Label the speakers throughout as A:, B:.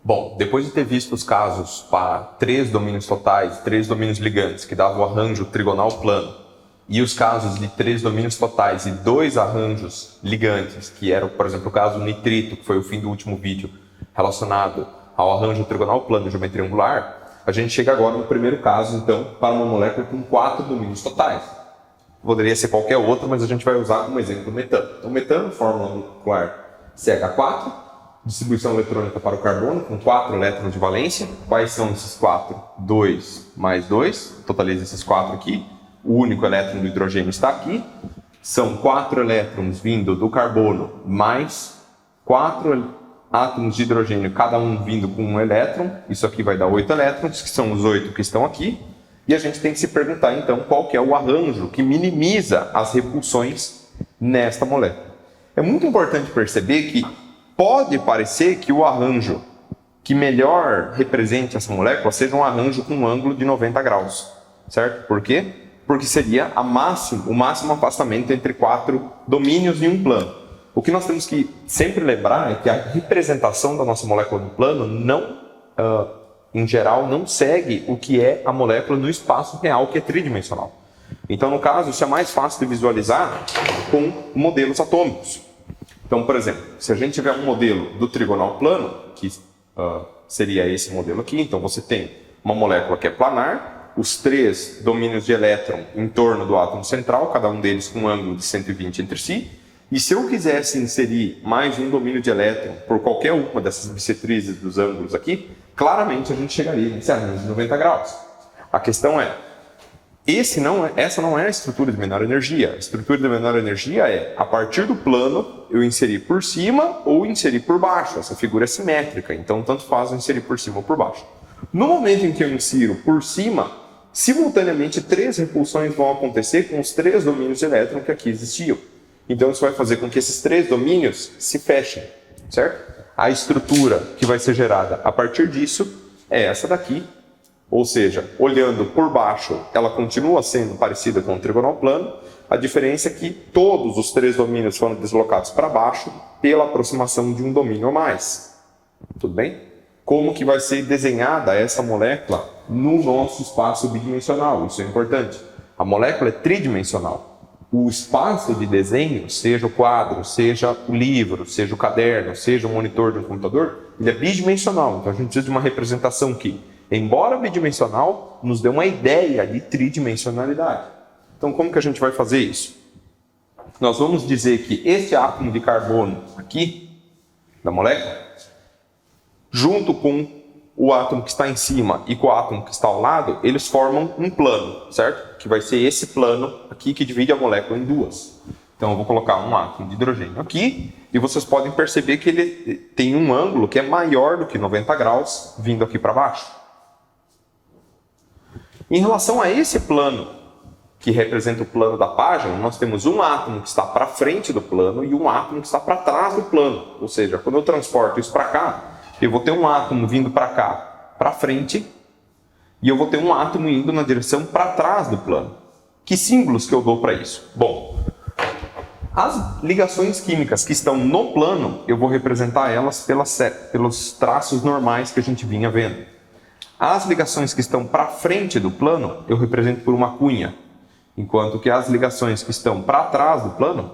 A: Bom, depois de ter visto os casos para 3 domínios totais, 3 domínios ligantes, que dava o arranjo trigonal plano, e os casos de 3 domínios totais e 2 arranjos ligantes, que era, por exemplo, o caso do nitrito, que foi o fim do último vídeo, relacionado ao arranjo trigonal plano de geometria angular, a gente chega agora no primeiro caso, então, para uma molécula com 4 domínios totais. Poderia ser qualquer outra, mas a gente vai usar como exemplo o metano. Então, o metano, fórmula molecular CH4, distribuição eletrônica para o carbono, com 4 elétrons de valência. Quais são esses 4? 2 mais 2, totaliza esses 4 aqui. O único elétron do hidrogênio está aqui. São 4 elétrons vindo do carbono, mais 4 átomos de hidrogênio, cada um vindo com um elétron. Isso aqui vai dar 8 elétrons, que são os 8 que estão aqui. E a gente tem que se perguntar, então, qual que é o arranjo que minimiza as repulsões nesta molécula. É muito importante perceber que pode parecer que o arranjo que melhor represente essa molécula seja um arranjo com um ângulo de 90 graus, certo? Por quê? Porque seria o máximo afastamento entre 4 domínios em um plano. O que nós temos que sempre lembrar é que a representação da nossa molécula no plano em geral, não segue o que é a molécula no espaço real, que é tridimensional. Então, no caso, isso é mais fácil de visualizar com modelos atômicos. Então, por exemplo, se a gente tiver um modelo do trigonal plano, que seria esse modelo aqui, então você tem uma molécula que é planar, os 3 domínios de elétron em torno do átomo central, cada um deles com um ângulo de 120 entre si, e se eu quisesse inserir mais um domínio de elétron por qualquer uma dessas bissetrizes dos ângulos aqui, claramente a gente chegaria nesse arranjo de 90 graus. A questão é, essa não é a estrutura de menor energia. A estrutura de menor energia é, a partir do plano, eu inserir por cima ou inserir por baixo. Essa figura é simétrica, então tanto faz eu inserir por cima ou por baixo. No momento em que eu insiro por cima, simultaneamente 3 repulsões vão acontecer com os 3 domínios de elétron que aqui existiam. Então isso vai fazer com que esses 3 domínios se fechem, certo? A estrutura que vai ser gerada a partir disso é essa daqui, ou seja, olhando por baixo, ela continua sendo parecida com o trigonal plano, a diferença é que todos os 3 domínios foram deslocados para baixo pela aproximação de um domínio a mais. Tudo bem? Como que vai ser desenhada essa molécula no nosso espaço bidimensional? Isso é importante. A molécula é tridimensional. O espaço de desenho, seja o quadro, seja o livro, seja o caderno, seja o monitor de um computador, ele é bidimensional. Então a gente precisa de uma representação que, embora bidimensional, nos dê uma ideia de tridimensionalidade. Então como que a gente vai fazer isso? Nós vamos dizer que este átomo de carbono aqui, da molécula, junto com o átomo que está em cima e com o átomo que está ao lado, eles formam um plano, certo? Que vai ser esse plano aqui que divide a molécula em duas. Então eu vou colocar um átomo de hidrogênio aqui e vocês podem perceber que ele tem um ângulo que é maior do que 90 graus vindo aqui para baixo. Em relação a esse plano, que representa o plano da página, nós temos um átomo que está para frente do plano e um átomo que está para trás do plano. Ou seja, quando eu transporto isso para cá, eu vou ter um átomo vindo para cá, para frente, e eu vou ter um átomo indo na direção para trás do plano. Que símbolos que eu dou para isso? Bom, as ligações químicas que estão no plano, eu vou representar elas pelos traços normais que a gente vinha vendo. As ligações que estão para frente do plano, eu represento por uma cunha, enquanto que as ligações que estão para trás do plano,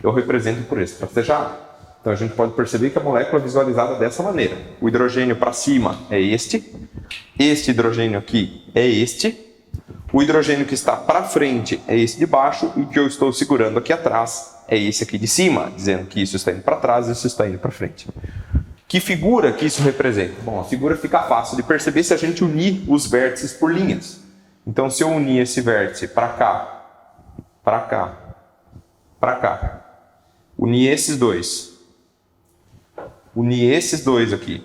A: eu represento por esse tracejado. Então a gente pode perceber que a molécula é visualizada dessa maneira. O hidrogênio para cima é este hidrogênio aqui é este, o hidrogênio que está para frente é esse de baixo, e o que eu estou segurando aqui atrás é esse aqui de cima, dizendo que isso está indo para trás e isso está indo para frente. Que figura que isso representa? Bom, a figura fica fácil de perceber se a gente unir os vértices por linhas. Então se eu unir esse vértice para cá, para cá, para cá, unir esses dois aqui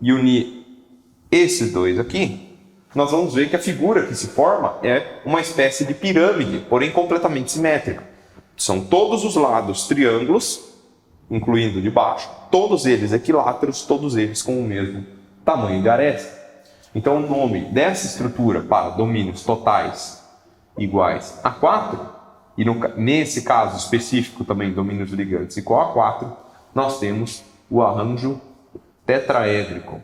A: e unir esses dois aqui, nós vamos ver que a figura que se forma é uma espécie de pirâmide, porém completamente simétrica. São todos os lados triângulos, incluindo de baixo, todos eles equiláteros, todos eles com o mesmo tamanho de aresta. Então o nome dessa estrutura para domínios totais iguais a 4, e nesse caso específico também domínios ligantes igual a 4, nós temos o arranjo tetraédrico,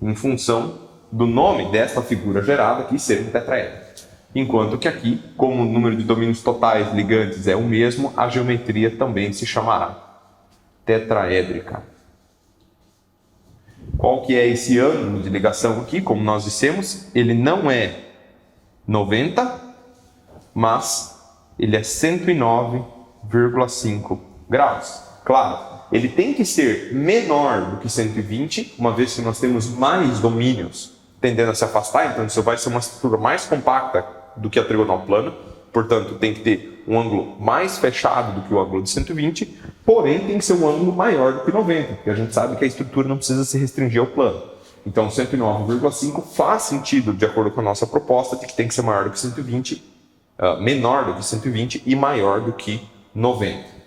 A: em função do nome desta figura gerada aqui ser um tetraédrico. Enquanto que aqui, como o número de domínios totais ligantes é o mesmo, a geometria também se chamará tetraédrica. Qual que é esse ângulo de ligação aqui? Como nós dissemos, ele não é 90, mas ele é 109,5 graus. Claro, ele tem que ser menor do que 120, uma vez que nós temos mais domínios tendendo a se afastar, então isso vai ser uma estrutura mais compacta do que a trigonal plana, portanto tem que ter um ângulo mais fechado do que o ângulo de 120, porém tem que ser um ângulo maior do que 90, porque a gente sabe que a estrutura não precisa se restringir ao plano. Então 109,5 faz sentido de acordo com a nossa proposta de que tem que ser maior do que 120, menor do que 120 e maior do que 90.